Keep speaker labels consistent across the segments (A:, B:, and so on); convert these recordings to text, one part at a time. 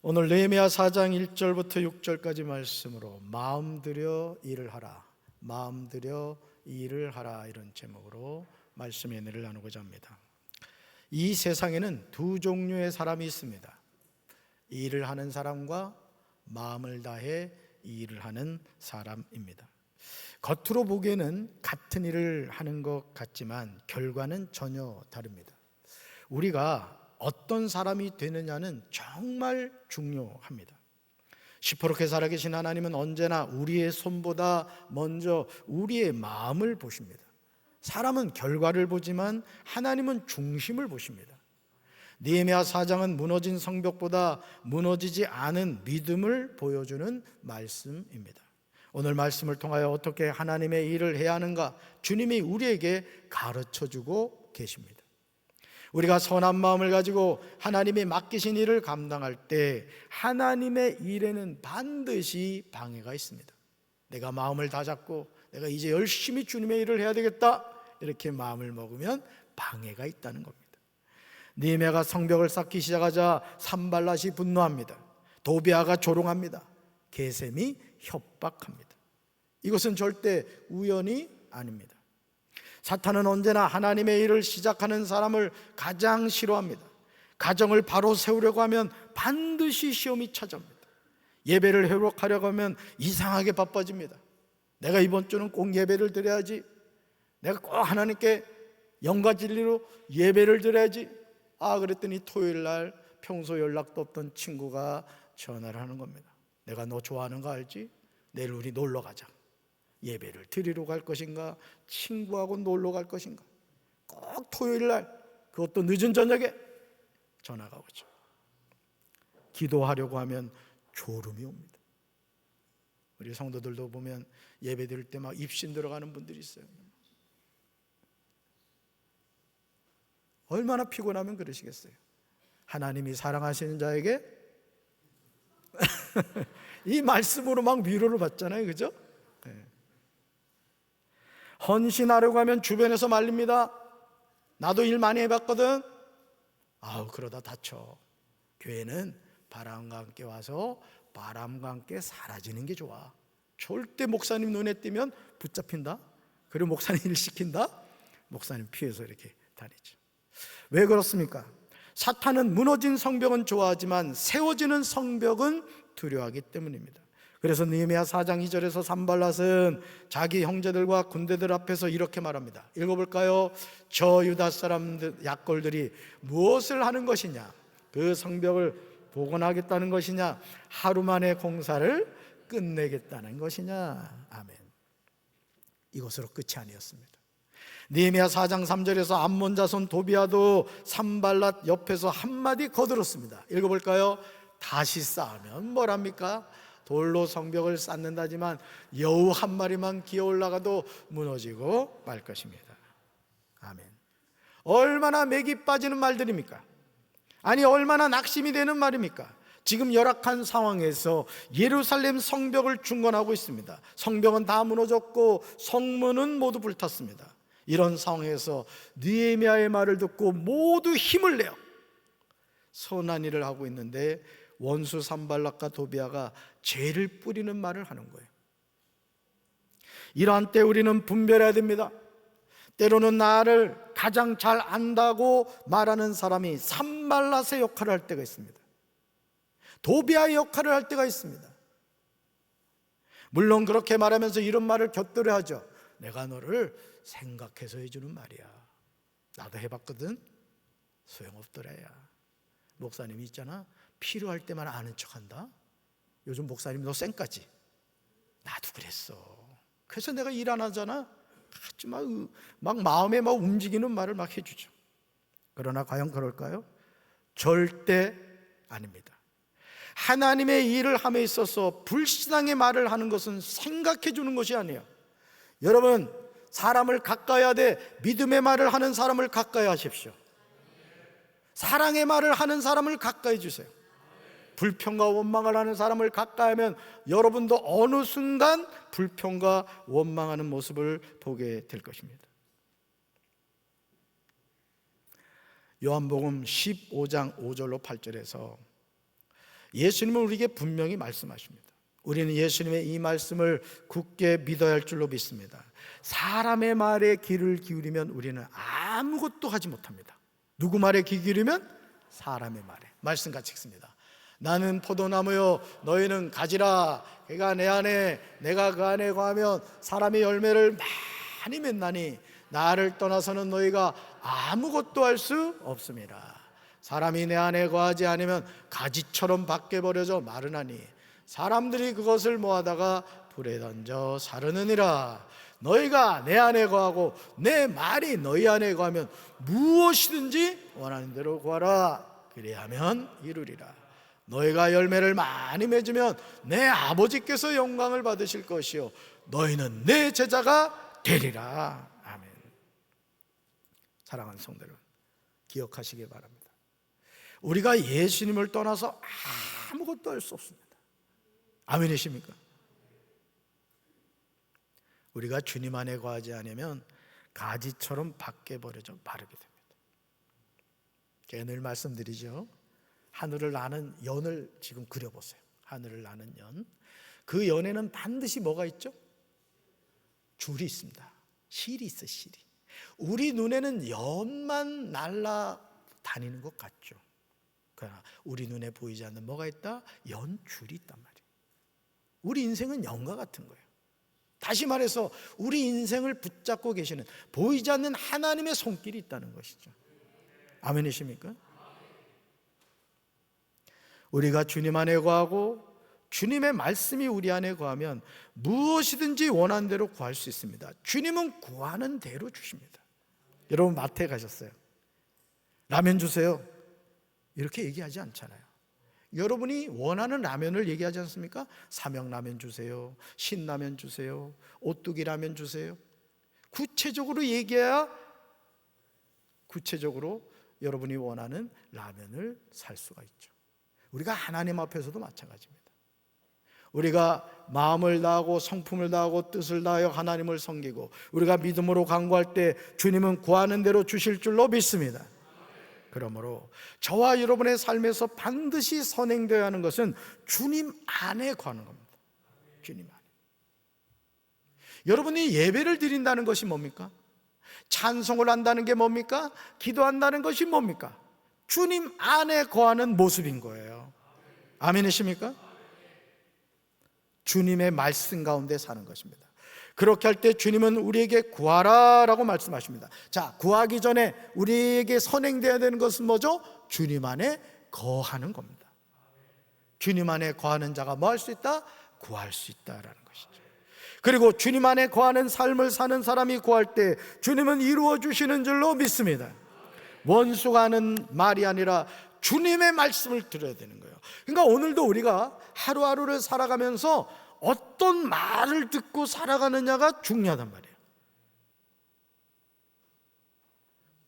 A: 오늘 느헤미야 4장 1절부터 6절까지 말씀으로 마음 들여 일을 하라, 마음 들여 일을 하라, 이런 제목으로 말씀의 은혜를 나누고자 합니다. 이 세상에는 두 종류의 사람이 있습니다. 일을 하는 사람과 마음을 다해 일을 하는 사람입니다. 겉으로 보기에는 같은 일을 하는 것 같지만 결과는 전혀 다릅니다. 우리가 어떤 사람이 되느냐는 정말 중요합니다. 시퍼렇게 살아계신 하나님은 언제나 우리의 손보다 먼저 우리의 마음을 보십니다. 사람은 결과를 보지만 하나님은 중심을 보십니다. 느헤미야 4장은 무너진 성벽보다 무너지지 않은 믿음을 보여주는 말씀입니다. 오늘 말씀을 통하여 어떻게 하나님의 일을 해야 하는가 주님이 우리에게 가르쳐주고 계십니다. 우리가 선한 마음을 가지고 하나님이 맡기신 일을 감당할 때 하나님의 일에는 반드시 방해가 있습니다. 내가 마음을 다잡고 내가 이제 열심히 주님의 일을 해야 되겠다, 이렇게 마음을 먹으면 방해가 있다는 겁니다. 느헤미야가 성벽을 쌓기 시작하자 산발랏이 분노합니다. 도비아가 조롱합니다. 게셈이 협박합니다. 이것은 절대 우연이 아닙니다. 사탄은 언제나 하나님의 일을 시작하는 사람을 가장 싫어합니다. 가정을 바로 세우려고 하면 반드시 시험이 찾아옵니다. 예배를 회복하려고 하면 이상하게 바빠집니다. 내가 이번 주는 꼭 예배를 드려야지, 내가 꼭 하나님께 영과 진리로 예배를 드려야지. 그랬더니 토요일 날 평소 연락도 없던 친구가 전화를 하는 겁니다. 내가 너 좋아하는 거 알지? 내일 우리 놀러 가자. 예배를 드리러 갈 것인가, 친구하고 놀러 갈 것인가, 꼭 토요일 날, 그것도 늦은 저녁에 전화가 오죠. 기도하려고 하면 졸음이 옵니다. 우리 성도들도 보면 예배 드릴 때 막 입신 들어가는 분들이 있어요. 얼마나 피곤하면 그러시겠어요. 하나님이 사랑하시는 자에게 이 말씀으로 막 위로를 받잖아요, 그죠? 네. 헌신하려고 하면 주변에서 말립니다. 나도 일 많이 해봤거든. 그러다 다쳐. 교회는 바람과 함께 와서 바람과 함께 사라지는 게 좋아. 절대 목사님 눈에 띄면 붙잡힌다. 그리고 목사님 일 시킨다. 목사님 피해서 이렇게 다니죠. 왜 그렇습니까? 사탄은 무너진 성벽은 좋아하지만 세워지는 성벽은 두려워하기 때문입니다. 그래서 느헤미야 4장 2절에서 산발랏은 자기 형제들과 군대들 앞에서 이렇게 말합니다. 읽어볼까요? 저 유다 사람들 약골들이 무엇을 하는 것이냐? 그 성벽을 복원하겠다는 것이냐? 하루 만에 공사를 끝내겠다는 것이냐? 아멘. 이것으로 끝이 아니었습니다. 느헤미야 4장 3절에서 암몬 자손 도비아도 산발랏 옆에서 한마디 거들었습니다. 읽어볼까요? 다시 쌓으면 뭐랍니까? 돌로 성벽을 쌓는다지만 여우 한 마리만 기어 올라가도 무너지고 말 것입니다. 아멘. 얼마나 맥이 빠지는 말들입니까? 아니, 얼마나 낙심이 되는 말입니까? 지금 열악한 상황에서 예루살렘 성벽을 중건하고 있습니다. 성벽은 다 무너졌고 성문은 모두 불탔습니다. 이런 상황에서 느헤미야의 말을 듣고 모두 힘을 내요 선한 일을 하고 있는데 원수 산발랏과 도비아가 죄를 뿌리는 말을 하는 거예요. 이러한 때 우리는 분별해야 됩니다. 때로는 나를 가장 잘 안다고 말하는 사람이 산발랏의 역할을 할 때가 있습니다. 도비아의 역할을 할 때가 있습니다. 물론 그렇게 말하면서 이런 말을 곁들여 하죠. 내가 너를 생각해서 해주는 말이야. 나도 해봤거든. 소용없더라. 야, 목사님이 있잖아, 필요할 때만 아는 척한다. 요즘 목사님 너 쌩까지. 나도 그랬어. 그래서 내가 일 안 하잖아. 막 마음에 막 움직이는 말을 막 해주죠. 그러나 과연 그럴까요? 절대 아닙니다. 하나님의 일을 함에 있어서 불신앙의 말을 하는 것은 생각해 주는 것이 아니에요. 여러분, 사람을 가까이 돼 믿음의 말을 하는 사람을 가까이 하십시오. 사랑의 말을 하는 사람을 가까이 주세요. 불평과 원망을 하는 사람을 가까이 하면 여러분도 어느 순간 불평과 원망하는 모습을 보게 될 것입니다. 요한복음 15장 5절로 8절에서 예수님은 우리에게 분명히 말씀하십니다. 우리는 예수님의 이 말씀을 굳게 믿어야 할 줄로 믿습니다. 사람의 말에 귀를 기울이면 우리는 아무것도 하지 못합니다. 누구 말에 귀 기울이면? 사람의 말에. 말씀 같이 읽습니다. 나는 포도나무요 너희는 가지라. 그가 내 안에 내가 그 안에 거하면 사람의 열매를 많이 맺나니 나를 떠나서는 너희가 아무것도 할 수 없습니다. 사람이 내 안에 거하지 않으면 가지처럼 밖에 버려져 마르나니 사람들이 그것을 모아다가 불에 던져 사르느니라. 너희가 내 안에 거하고 내 말이 너희 안에 거하면 무엇이든지 원하는 대로 구하라. 그리하면 이루리라. 너희가 열매를 많이 맺으면 내 아버지께서 영광을 받으실 것이요 너희는 내 제자가 되리라. 아멘. 사랑하는 성도 여러분, 기억하시기 바랍니다. 우리가 예수님을 떠나서 아무것도 할 수 없습니다. 아멘이십니까? 우리가 주님 안에 거하지 않으면 가지처럼 밖에 버려져 마르게 됩니다. 제가 늘 말씀드리죠. 하늘을 나는 연을 지금 그려보세요. 하늘을 나는 연. 그 연에는 반드시 뭐가 있죠? 줄이 있습니다. 실이 있어요. 실이. 우리 눈에는 연만 날아다니는 것 같죠. 그러나 우리 눈에 보이지 않는 뭐가 있다? 연줄이 있단 말이에요. 우리 인생은 연과 같은 거예요. 다시 말해서 우리 인생을 붙잡고 계시는 보이지 않는 하나님의 손길이 있다는 것이죠. 아멘이십니까? 우리가 주님 안에 거하고 주님의 말씀이 우리 안에 거하면 무엇이든지 원하는 대로 구할 수 있습니다. 주님은 구하는 대로 주십니다. 여러분 마트에 가셨어요. 라면 주세요. 이렇게 얘기하지 않잖아요. 여러분이 원하는 라면을 얘기하지 않습니까? 삼양라면 주세요. 신라면 주세요. 오뚜기 라면 주세요. 구체적으로 얘기해야 구체적으로 여러분이 원하는 라면을 살 수가 있죠. 우리가 하나님 앞에서도 마찬가지입니다. 우리가 마음을 다하고 성품을 다하고 뜻을 다하여 하나님을 섬기고 우리가 믿음으로 간구할 때 주님은 구하는 대로 주실 줄로 믿습니다. 그러므로 저와 여러분의 삶에서 반드시 선행되어야 하는 것은 주님 안에 거하는 겁니다. 주님 안에. 여러분이 예배를 드린다는 것이 뭡니까? 찬송을 한다는 게 뭡니까? 기도한다는 것이 뭡니까? 주님 안에 거하는 모습인 거예요. 아멘이십니까? 주님의 말씀 가운데 사는 것입니다. 그렇게 할 때 주님은 우리에게 구하라 라고 말씀하십니다. 자, 구하기 전에 우리에게 선행되어야 되는 것은 뭐죠? 주님 안에 거하는 겁니다. 주님 안에 거하는 자가 뭐 할 수 있다? 구할 수 있다라는 것이죠. 그리고 주님 안에 거하는 삶을 사는 사람이 구할 때 주님은 이루어 주시는 줄로 믿습니다. 원수가 하는 말이 아니라 주님의 말씀을 들어야 되는 거예요. 그러니까 오늘도 우리가 하루하루를 살아가면서 어떤 말을 듣고 살아가느냐가 중요하단 말이에요.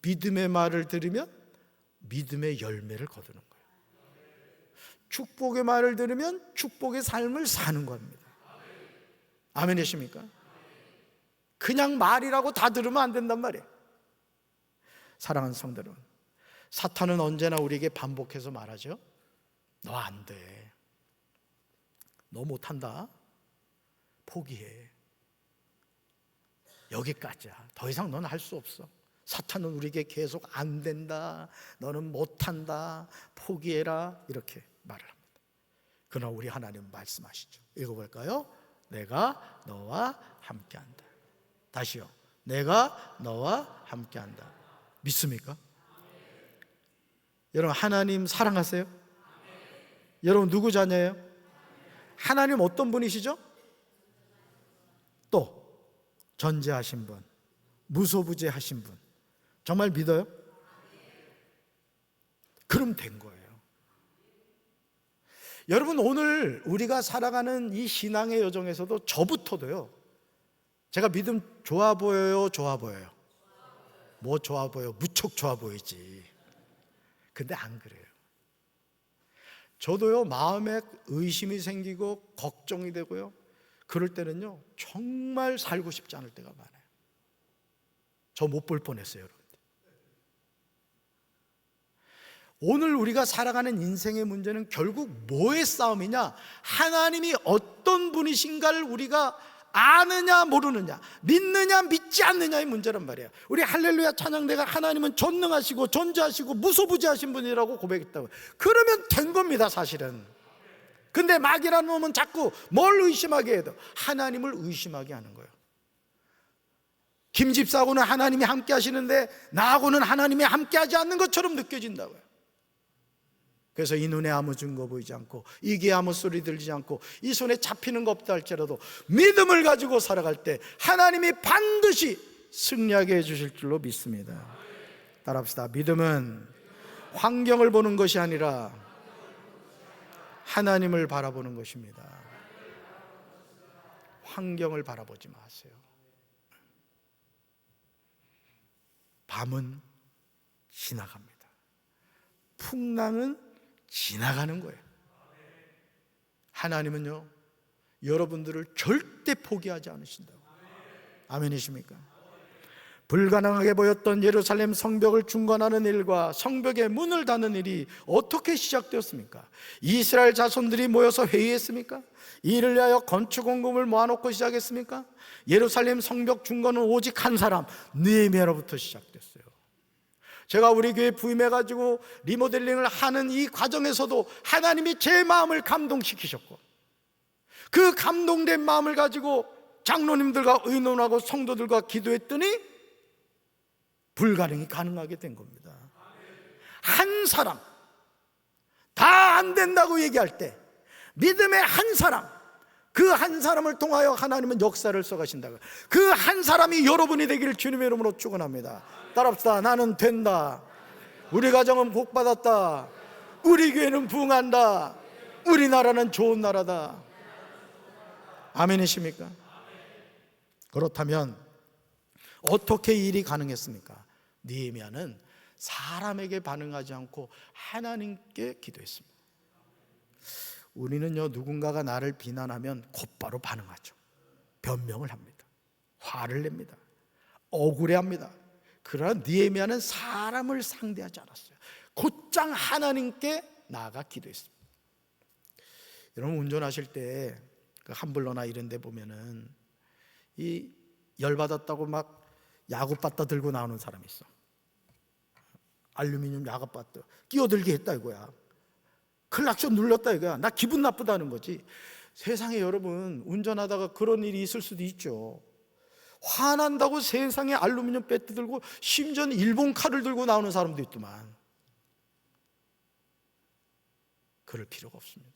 A: 믿음의 말을 들으면 믿음의 열매를 거두는 거예요. 축복의 말을 들으면 축복의 삶을 사는 겁니다. 아멘이십니까? 그냥 말이라고 다 들으면 안 된단 말이에요. 사랑하는 성도 여러분, 사탄은 언제나 우리에게 반복해서 말하죠. 너 안 돼. 너 못한다. 포기해. 여기까지야. 더 이상 너는 할 수 없어. 사탄은 우리에게 계속 안 된다. 너는 못한다. 포기해라. 이렇게 말을 합니다. 그러나 우리 하나님은 말씀하시죠. 읽어볼까요? 내가 너와 함께한다. 다시요. 내가 너와 함께한다. 믿습니까? 여러분 하나님 사랑하세요? 여러분 누구 자녀예요? 하나님 어떤 분이시죠? 또 전제하신 분, 무소부재하신 분. 정말 믿어요? 그럼 된 거예요. 여러분 오늘 우리가 살아가는 이 신앙의 여정에서도 저부터도요, 제가 믿음 좋아 보여요? 좋아 보여요? 뭐 좋아 보여? 무척 좋아 보이지. 근데 안 그래요. 저도요 마음에 의심이 생기고 걱정이 되고요, 그럴 때는요 정말 살고 싶지 않을 때가 많아요. 저 못 볼 뻔했어요. 여러분 오늘 우리가 살아가는 인생의 문제는 결국 뭐의 싸움이냐? 하나님이 어떤 분이신가를 우리가 아느냐 모르느냐, 믿느냐 믿지 않느냐의 문제란 말이에요. 우리 할렐루야 찬양대가 하나님은 전능하시고 존재하시고 무소부지하신 분이라고 고백했다고요. 그러면 된 겁니다, 사실은. 근데 마귀라는 놈은 자꾸 뭘 의심하게 해도 하나님을 의심하게 하는 거예요. 김 집사하고는 하나님이 함께 하시는데 나하고는 하나님이 함께 하지 않는 것처럼 느껴진다고요. 그래서 이 눈에 아무 증거 보이지 않고 이 귀에 아무 소리 들리지 않고 이 손에 잡히는 거 없다 할지라도 믿음을 가지고 살아갈 때 하나님이 반드시 승리하게 해주실 줄로 믿습니다. 따라합시다. 믿음은 환경을 보는 것이 아니라 하나님을 바라보는 것입니다. 환경을 바라보지 마세요. 밤은 지나갑니다. 풍랑은 지나가는 거예요. 하나님은요, 여러분들을 절대 포기하지 않으신다고. 아멘이십니까? 불가능하게 보였던 예루살렘 성벽을 중건하는 일과 성벽의 문을 닫는 일이 어떻게 시작되었습니까? 이스라엘 자손들이 모여서 회의했습니까? 이를 위하여 건축 원금을 모아놓고 시작했습니까? 예루살렘 성벽 중건은 오직 한 사람, 느헤미야로부터 시작됐어요. 제가 우리 교회 부임해가지고 리모델링을 하는 이 과정에서도 하나님이 제 마음을 감동시키셨고, 그 감동된 마음을 가지고 장로님들과 의논하고 성도들과 기도했더니 불가능이 가능하게 된 겁니다. 한 사람, 다 안 된다고 얘기할 때 믿음의 한 사람, 그 한 사람을 통하여 하나님은 역사를 써가신다고. 그 한 사람이 여러분이 되기를 주님의 이름으로 축원합니다. 따라합시다. 나는 된다. 우리 가정은 복받았다. 우리 교회는 부흥한다. 우리나라는 좋은 나라다. 아멘이십니까? 그렇다면 어떻게 이 일이 가능했습니까? 느헤미야는 사람에게 반응하지 않고 하나님께 기도했습니다. 우리는요, 누군가가 나를 비난하면 곧바로 반응하죠. 변명을 합니다. 화를 냅니다. 억울해합니다. 그러나 느헤미야는 사람을 상대하지 않았어요. 곧장 하나님께 나아가 기도했습니다. 여러분, 운전하실 때 함블러나 이런 데 보면은 이 열받았다고 막 야구바따 들고 나오는 사람이 있어. 알루미늄 야구바따 끼어들게 했다 이거야. 클락션 눌렀다 이거야. 나 기분 나쁘다는 거지. 세상에 여러분, 운전하다가 그런 일이 있을 수도 있죠. 화난다고 세상에 알루미늄 배트 들고 심지어는 일본 칼을 들고 나오는 사람도 있더만. 그럴 필요가 없습니다.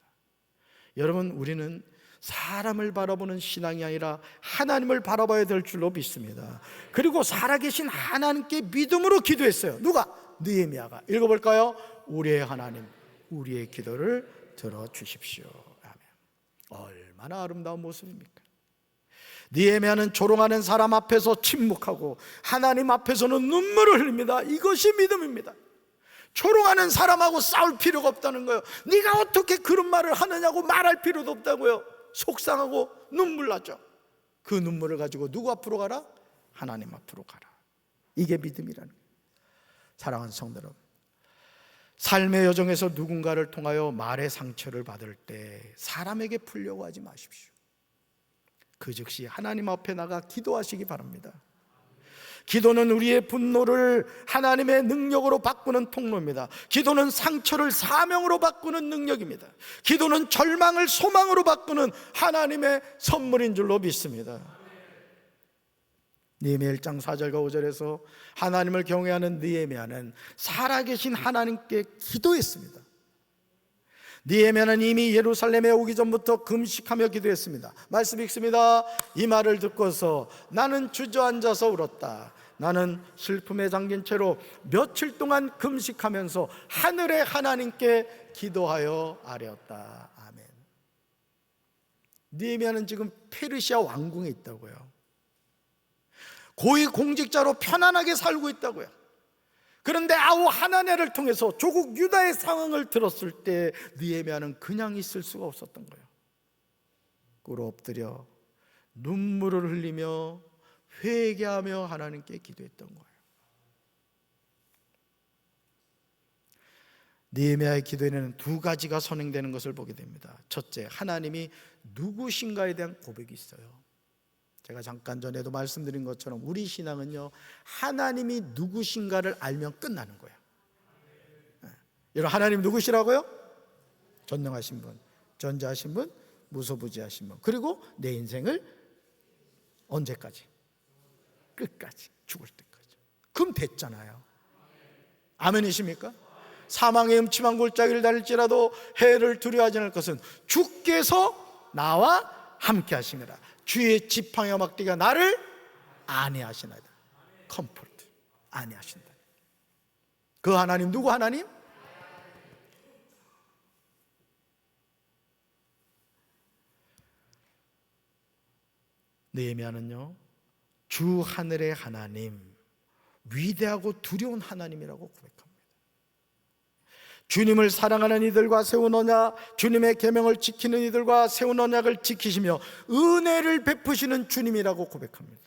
A: 여러분, 우리는 사람을 바라보는 신앙이 아니라 하나님을 바라봐야 될 줄로 믿습니다. 그리고 살아계신 하나님께 믿음으로 기도했어요. 누가? 느헤미야가. 읽어볼까요? 우리의 하나님, 우리의 기도를 들어주십시오. 아멘. 얼마나 아름다운 모습입니까? 느헤미야는 조롱하는 사람 앞에서 침묵하고 하나님 앞에서는 눈물을 흘립니다. 이것이 믿음입니다. 조롱하는 사람하고 싸울 필요가 없다는 거예요. 네가 어떻게 그런 말을 하느냐고 말할 필요도 없다고요. 속상하고 눈물 나죠. 그 눈물을 가지고 누구 앞으로 가라? 하나님 앞으로 가라. 이게 믿음이라는 거예요. 사랑하는 성도 여러분, 삶의 여정에서 누군가를 통하여 말의 상처를 받을 때 사람에게 풀려고 하지 마십시오. 그 즉시 하나님 앞에 나가 기도하시기 바랍니다. 기도는 우리의 분노를 하나님의 능력으로 바꾸는 통로입니다. 기도는 상처를 사명으로 바꾸는 능력입니다. 기도는 절망을 소망으로 바꾸는 하나님의 선물인 줄로 믿습니다. 느헤미야 1장 4절과 5절에서 하나님을 경외하는 느헤미야는 살아계신 하나님께 기도했습니다. 느헤미야는 이미 예루살렘에 오기 전부터 금식하며 기도했습니다. 말씀 읽습니다. 이 말을 듣고서 나는 주저앉아서 울었다. 나는 슬픔에 잠긴 채로 며칠 동안 금식하면서 하늘의 하나님께 기도하여 아뢰었다. 아멘. 느헤미야는 지금 페르시아 왕궁에 있다고요. 고위 공직자로 편안하게 살고 있다고요. 그런데 아우 하나냐를 통해서 조국 유다의 상황을 들었을 때 느헤미야는 그냥 있을 수가 없었던 거예요. 꿇어 엎드려 눈물을 흘리며 회개하며 하나님께 기도했던 거예요. 느헤미야의 기도에는 두 가지가 선행되는 것을 보게 됩니다. 첫째, 하나님이 누구신가에 대한 고백이 있어요. 제가 잠깐 전에도 말씀드린 것처럼 우리 신앙은요, 하나님이 누구신가를 알면 끝나는 거예요. 여러분, 하나님 누구시라고요? 전능하신 분, 전지하신 분, 무소부지하신 분, 그리고 내 인생을 언제까지? 끝까지, 죽을 때까지. 그럼 됐잖아요. 아멘이십니까? 사망의 음침한 골짜기를 다닐지라도 해를 두려워하지 않을 것은 주께서 나와 함께 하시니라. 주의 지팡이와 막대기가 나를 안위하시나이다. 컴포트, 안위하신다. 그 하나님 누구 하나님? 느헤미야는요, 주 하늘의 하나님, 위대하고 두려운 하나님이라고 고백합니다. 주님을 사랑하는 이들과 세운 언약, 주님의 계명을 지키는 이들과 세운 언약을 지키시며 은혜를 베푸시는 주님이라고 고백합니다.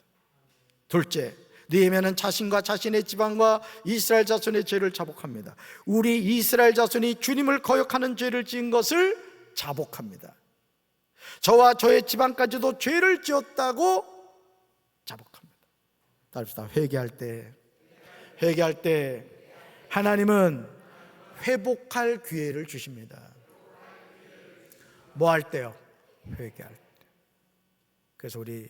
A: 둘째, 느헤미야는 자신과 자신의 지방과 이스라엘 자손의 죄를 자복합니다. 우리 이스라엘 자손이 주님을 거역하는 죄를 지은 것을 자복합니다. 저와 저의 지방까지도 죄를 지었다고 자복합니다. 따릅시다. 회개할 때 하나님은 회복할 기회를 주십니다. 뭐 할 때요? 회개할 때. 그래서 우리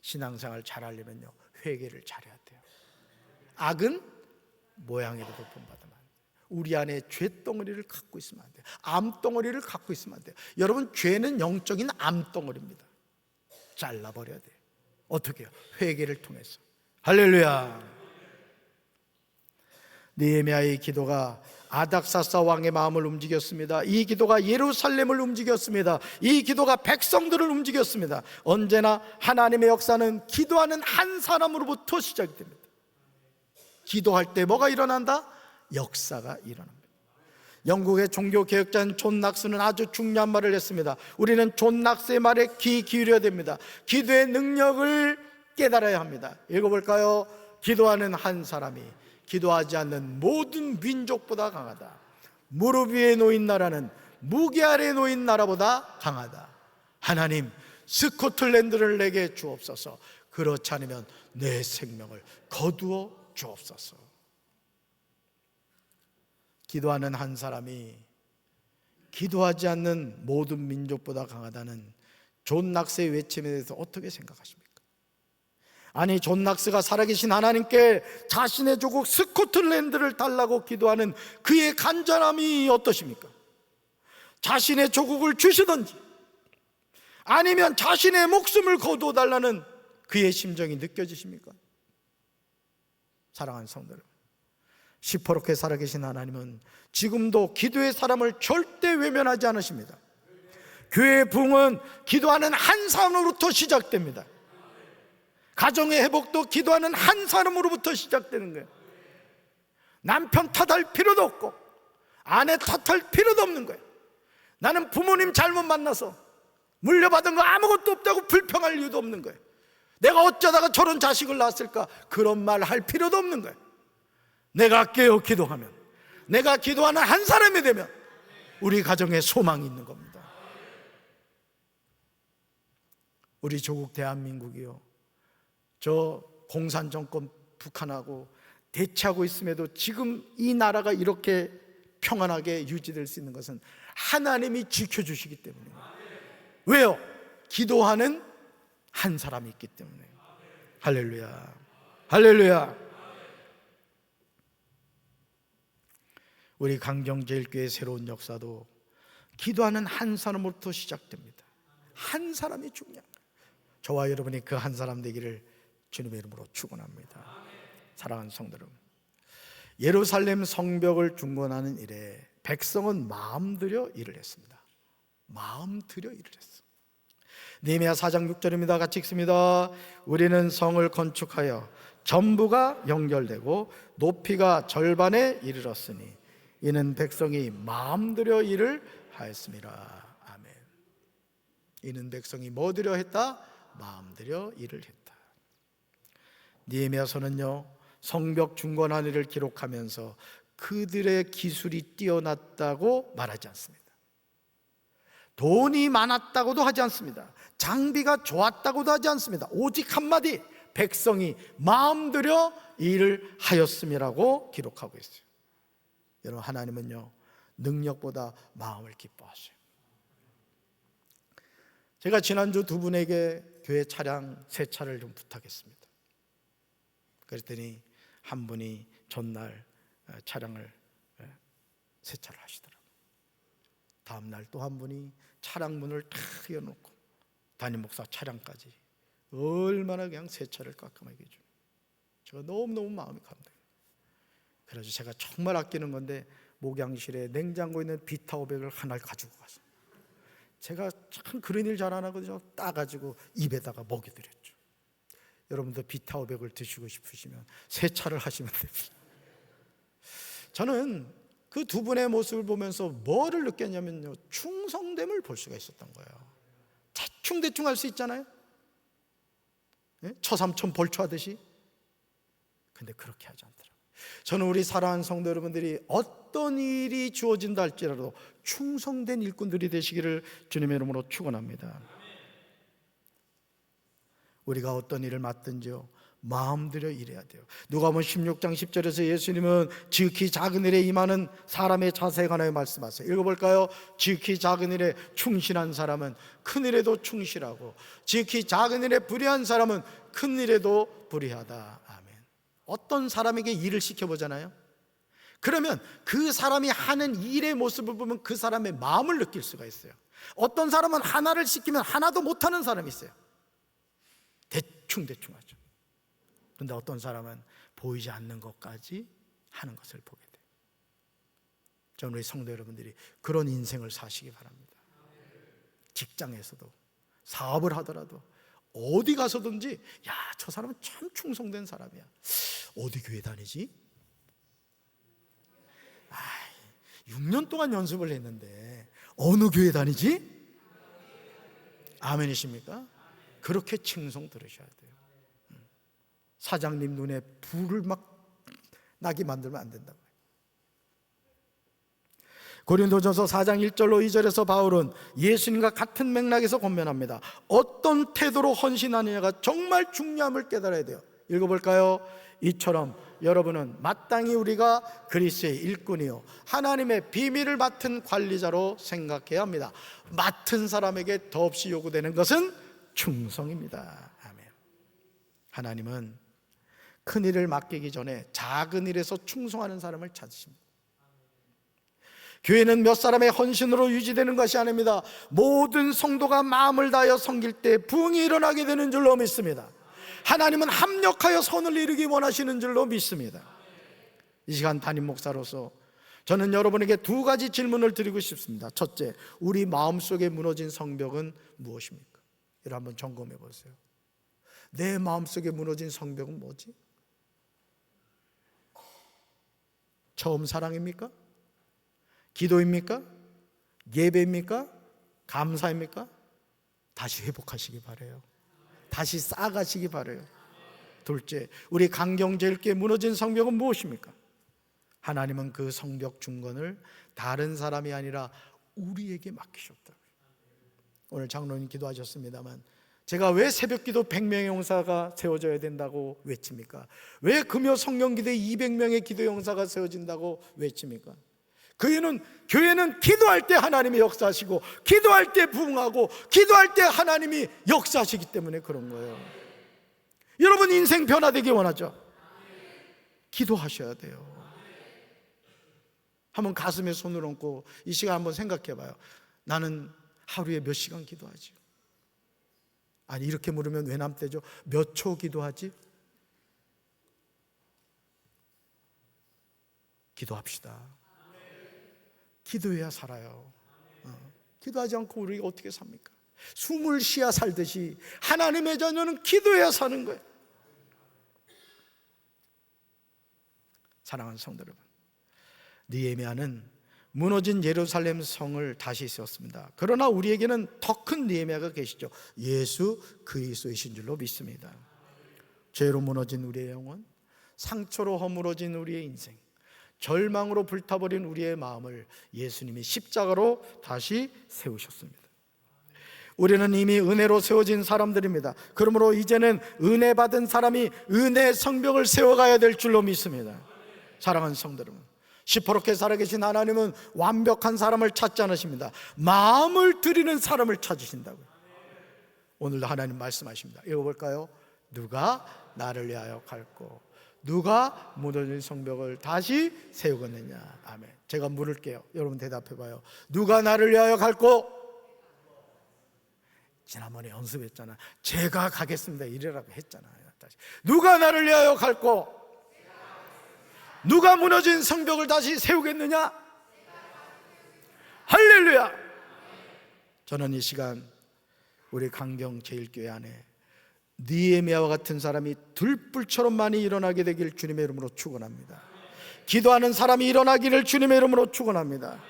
A: 신앙생활 잘하려면요, 회개를 잘해야 돼요. 악은 모양이라도 본받으면 안 돼요. 우리 안에 죄덩어리를 갖고 있으면 안 돼요. 암덩어리를 갖고 있으면 안 돼요. 여러분, 죄는 영적인 암덩어리입니다. 잘라버려야 돼요. 어떻게 해요? 회개를 통해서. 할렐루야. 느헤미야의 기도가 아닥사스 왕의 마음을 움직였습니다. 이 기도가 예루살렘을 움직였습니다. 이 기도가 백성들을 움직였습니다. 언제나 하나님의 역사는 기도하는 한 사람으로부터 시작이 됩니다. 기도할 때 뭐가 일어난다? 역사가 일어납니다. 영국의 종교개혁자인 존 낙스는 아주 중요한 말을 했습니다. 우리는 존 낙스의 말에 귀 기울여야 됩니다. 기도의 능력을 깨달아야 합니다. 읽어볼까요? 기도하는 한 사람이 기도하지 않는 모든 민족보다 강하다. 무릎 위에 놓인 나라는 무게 아래에 놓인 나라보다 강하다. 하나님, 스코틀랜드를 내게 주옵소서. 그렇지 않으면 내 생명을 거두어 주옵소서. 기도하는 한 사람이 기도하지 않는 모든 민족보다 강하다는 존 낙스의 외침에 대해서 어떻게 생각하십니까? 아니, 존 낙스가 살아계신 하나님께 자신의 조국 스코틀랜드를 달라고 기도하는 그의 간절함이 어떠십니까? 자신의 조국을 주시든지 아니면 자신의 목숨을 거두어 달라는 그의 심정이 느껴지십니까? 사랑하는 성도 여러분, 시퍼렇게 살아계신 하나님은 지금도 기도의 사람을 절대 외면하지 않으십니다. 교회의 부흥은 기도하는 한 사람으로부터 시작됩니다. 가정의 회복도 기도하는 한 사람으로부터 시작되는 거예요. 남편 탓할 필요도 없고 아내 탓할 필요도 없는 거예요. 나는 부모님 잘못 만나서 물려받은 거 아무것도 없다고 불평할 이유도 없는 거예요. 내가 어쩌다가 저런 자식을 낳았을까? 그런 말 할 필요도 없는 거예요. 내가 깨어 기도하면, 내가 기도하는 한 사람이 되면 우리 가정에 소망이 있는 겁니다. 우리 조국 대한민국이요, 저 공산정권 북한하고 대치하고 있음에도 지금 이 나라가 이렇게 평안하게 유지될 수 있는 것은 하나님이 지켜주시기 때문이에요. 왜요? 기도하는 한 사람이 있기 때문에. 할렐루야, 할렐루야. 우리 강경제일교회 새로운 역사도 기도하는 한 사람으로부터 시작됩니다. 한 사람이 중요한 거예요. 저와 여러분이 그 한 사람 되기를 주님의 이름으로 축원합니다. 사랑하는 성도 여러분, 예루살렘 성벽을 중건하는 일에 백성은 마음들여 일을 했습니다. 마음들여 일을 했어. 느헤미야 4장 6절입니다. 같이 읽습니다. 우리는 성을 건축하여 전부가 연결되고 높이가 절반에 이르렀으니 이는 백성이 마음들여 일을 하였습니다. 아멘. 이는 백성이 뭐 들여 했다? 마음들여 일을 했다. 느헤미야서는요, 성벽 중건한 일을 기록하면서 그들의 기술이 뛰어났다고 말하지 않습니다. 돈이 많았다고도 하지 않습니다. 장비가 좋았다고도 하지 않습니다. 오직 한마디, 백성이 마음 들여 일을 하였음이라고 기록하고 있어요. 여러분, 하나님은요, 능력보다 마음을 기뻐하세요. 제가 지난주 두 분에게 교회 차량 세 차를 좀 부탁했습니다. 그랬더니 한 분이 전날 차량을 세차를 하시더라고요. 다음날 또 한 분이 차량 문을 탁 열어놓고 담임 목사 차량까지 얼마나 그냥 세차를 깔끔하게 해줘요. 제가 너무너무 마음이 감동해요. 그래서 제가 정말 아끼는 건데 목양실에 냉장고에 있는 비타500을 하나를 가지고 가서 제가 참 그런 일 잘 안 하거든요. 따가지고 입에다가 먹여드렸죠. 여러분도 비타500을 드시고 싶으시면 세차를 하시면 됩니다. 저는 그 두 분의 모습을 보면서 뭐를 느꼈냐면요, 충성됨을 볼 수가 있었던 거예요. 대충 할 수 있잖아요. 처삼촌 벌초하듯이. 근데 그렇게 하지 않더라고요. 저는 우리 사랑하는 성도 여러분들이 어떤 일이 주어진다 할지라도 충성된 일꾼들이 되시기를 주님의 이름으로 축원합니다. 우리가 어떤 일을 맡든지요, 마음 들여 일해야 돼요. 누가복음 16장 10절에서 예수님은 지극히 작은 일에 임하는 사람의 자세에 관하여 말씀하세요. 읽어볼까요? 지극히 작은 일에 충실한 사람은 큰 일에도 충실하고, 지극히 작은 일에 불의한 사람은 큰 일에도 불의하다. 아멘. 어떤 사람에게 일을 시켜보잖아요. 그러면 그 사람이 하는 일의 모습을 보면 그 사람의 마음을 느낄 수가 있어요. 어떤 사람은 하나를 시키면 하나도 못하는 사람이 있어요. 대충 하죠. 그런데 어떤 사람은 보이지 않는 것까지 하는 것을 보게 돼요. 저는 우리 성도 여러분들이 그런 인생을 사시기 바랍니다. 직장에서도, 사업을 하더라도, 어디 가서든지, 야, 저 사람은 참 충성된 사람이야. 어디 교회 다니지? 6년 동안 연습을 했는데 어느 교회 다니지? 아멘이십니까? 그렇게 칭송 들으셔야 돼요. 사장님 눈에 불을 막 나게 만들면 안 된다고요. 고린도전서 4장 1절로 2절에서 바울은 예수님과 같은 맥락에서 권면합니다. 어떤 태도로 헌신하느냐가 정말 중요함을 깨달아야 돼요. 읽어볼까요? 이처럼 여러분은 마땅히 우리가 그리스도의 일꾼이요 하나님의 비밀을 맡은 관리자로 생각해야 합니다. 맡은 사람에게 더없이 요구되는 것은 충성입니다. 아멘. 하나님은 큰 일을 맡기기 전에 작은 일에서 충성하는 사람을 찾으십니다. 교회는 몇 사람의 헌신으로 유지되는 것이 아닙니다. 모든 성도가 마음을 다하여 섬길 때 부흥이 일어나게 되는 줄로 믿습니다. 하나님은 합력하여 선을 이루기 원하시는 줄로 믿습니다. 이 시간 담임 목사로서 저는 여러분에게 두 가지 질문을 드리고 싶습니다. 첫째, 우리 마음속에 무너진 성벽은 무엇입니까? 이를 한번 점검해 보세요. 내 마음속에 무너진 성벽은 뭐지? 처음 사랑입니까? 기도입니까? 예배입니까? 감사입니까? 다시 회복하시기 바라요. 다시 쌓아가시기 바라요. 둘째, 우리 강경제일교회 무너진 성벽은 무엇입니까? 하나님은 그 성벽 중건을 다른 사람이 아니라 우리에게 맡기셨다고요. 오늘 장로님 기도하셨습니다만 제가 왜 새벽기도 100명의 용사가 세워져야 된다고 외칩니까? 왜 금요 성령기도에 200명의 기도 용사가 세워진다고 외칩니까? 그 이유는 교회는 기도할 때 하나님이 역사하시고 기도할 때 부흥하고 기도할 때 하나님이 역사하시기 때문에 그런 거예요. 여러분 인생 변화되기 원하죠? 기도하셔야 돼요. 한번 가슴에 손을 얹고 이 시간 한번 생각해 봐요. 나는 하루에 몇 시간 기도하지? 아니 이렇게 물으면 외남되죠. 몇 초 기도하지? 기도합시다. 기도해야 살아요. 기도하지 않고 우리가 어떻게 삽니까? 숨을 쉬어 살듯이 하나님의 자녀는 기도해야 사는 거예요. 사랑하는 성도 여러분, 느헤미야는 무너진 예루살렘 성을 다시 세웠습니다. 그러나 우리에게는 더 큰 느헤미야가 계시죠. 예수 그리스도이신 줄로 믿습니다. 죄로 무너진 우리의 영혼, 상처로 허물어진 우리의 인생, 절망으로 불타버린 우리의 마음을 예수님이 십자가로 다시 세우셨습니다. 우리는 이미 은혜로 세워진 사람들입니다. 그러므로 이제는 은혜 받은 사람이 은혜의 성벽을 세워가야 될 줄로 믿습니다. 사랑하는 성도 여러분, 시퍼렇게 살아계신 하나님은 완벽한 사람을 찾지 않으십니다. 마음을 드리는 사람을 찾으신다고요. 오늘도 하나님 말씀하십니다. 읽어볼까요? 누가 나를 위하여 갈고 누가 무너진 성벽을 다시 세우겠느냐. 아멘. 제가 물을게요. 여러분 대답해봐요. 누가 나를 위하여 갈고? 지난번에 연습했잖아. 제가 가겠습니다 이래라고 했잖아요. 다시. 누가 나를 위하여 갈고? 누가 무너진 성벽을 다시 세우겠느냐? 할렐루야. 저는 이 시간 우리 강경 제일교회 안에 느헤미야와 같은 사람이 들불처럼 많이 일어나게 되길 주님의 이름으로 축원합니다. 기도하는 사람이 일어나기를 주님의 이름으로 축원합니다.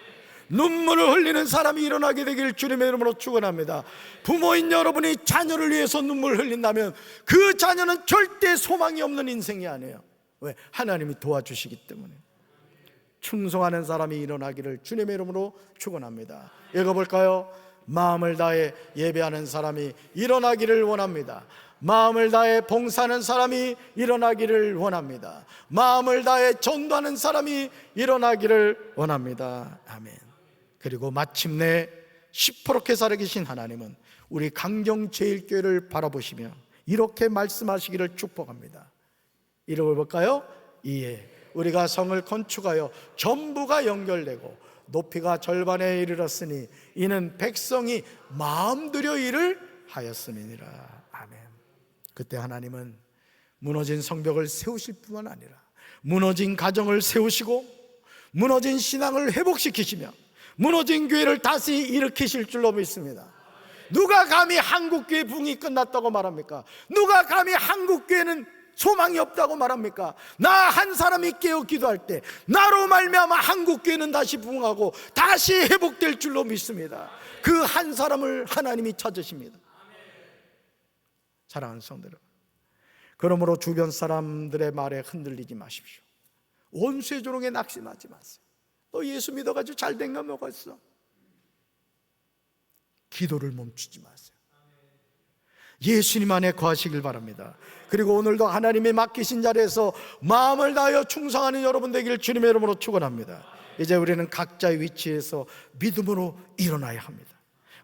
A: 눈물을 흘리는 사람이 일어나게 되길 주님의 이름으로 축원합니다. 부모인 여러분이 자녀를 위해서 눈물을 흘린다면 그 자녀는 절대 소망이 없는 인생이 아니에요. 왜? 하나님이 도와주시기 때문에. 충성하는 사람이 일어나기를 주님의 이름으로 축원합니다. 읽어볼까요? 마음을 다해 예배하는 사람이 일어나기를 원합니다. 마음을 다해 봉사하는 사람이 일어나기를 원합니다. 마음을 다해 전도하는 사람이 일어나기를 원합니다. 아멘. 그리고 마침내 시퍼렇게 살아계신 하나님은 우리 강경제일교회를 바라보시며 이렇게 말씀하시기를 축복합니다. 읽어볼까요? 이에 우리가 성을 건축하여 전부가 연결되고 높이가 절반에 이르렀으니 이는 백성이 마음들여 일을 하였음이니라. 아멘. 그때 하나님은 무너진 성벽을 세우실 뿐만 아니라 무너진 가정을 세우시고 무너진 신앙을 회복시키시며 무너진 교회를 다시 일으키실 줄로 믿습니다. 누가 감히 한국교회 부흥이 끝났다고 말합니까? 누가 감히 한국교회는 소망이 없다고 말합니까? 나 한 사람이 깨어 기도할 때 나로 말미암아 한국교회는 다시 부흥하고 다시 회복될 줄로 믿습니다. 그 한 사람을 하나님이 찾으십니다. 사랑하는 성도 여러분, 그러므로 주변 사람들의 말에 흔들리지 마십시오. 원수의 조롱에 낙심하지 마세요. 너 예수 믿어가지고 잘된 거 뭐가 있어? 기도를 멈추지 마세요. 예수님 안에 거하시길 바랍니다. 그리고 오늘도 하나님이 맡기신 자리에서 마음을 다하여 충성하는 여러분 되기를 주님의 이름으로 축원합니다. 이제 우리는 각자의 위치에서 믿음으로 일어나야 합니다.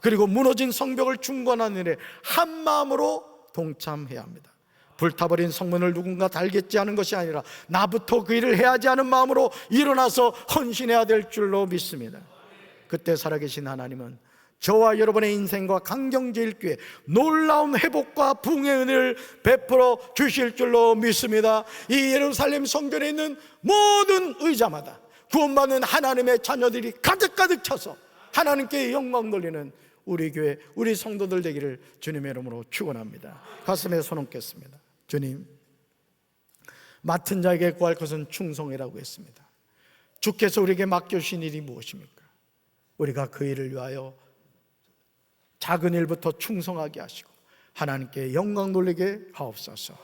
A: 그리고 무너진 성벽을 중건하는 일에 한 마음으로 동참해야 합니다. 불타버린 성문을 누군가 달겠지 하는 것이 아니라 나부터 그 일을 해야지 하는 마음으로 일어나서 헌신해야 될 줄로 믿습니다. 그때 살아계신 하나님은 저와 여러분의 인생과 강경제일교회 놀라운 회복과 부흥의 은혜를 베풀어 주실 줄로 믿습니다. 이 예루살렘 성전에 있는 모든 의자마다 구원받는 하나님의 자녀들이 가득가득 차서 하나님께 영광 돌리는 우리 교회, 우리 성도들 되기를 주님의 이름으로 축원합니다. 가슴에 손 얹겠습니다. 주님, 맡은 자에게 구할 것은 충성이라고 했습니다. 주께서 우리에게 맡겨주신 일이 무엇입니까? 우리가 그 일을 위하여 작은 일부터 충성하게 하시고 하나님께 영광 돌리게 하옵소서.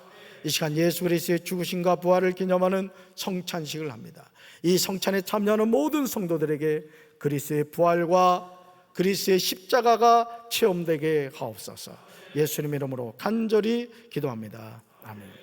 A: 이 시간 예수 그리스도의 죽으심과 부활을 기념하는 성찬식을 합니다. 이 성찬에 참여하는 모든 성도들에게 그리스도의 부활과 그리스도의 십자가가 체험되게 하옵소서. 예수님 이름으로 간절히 기도합니다. 아멘.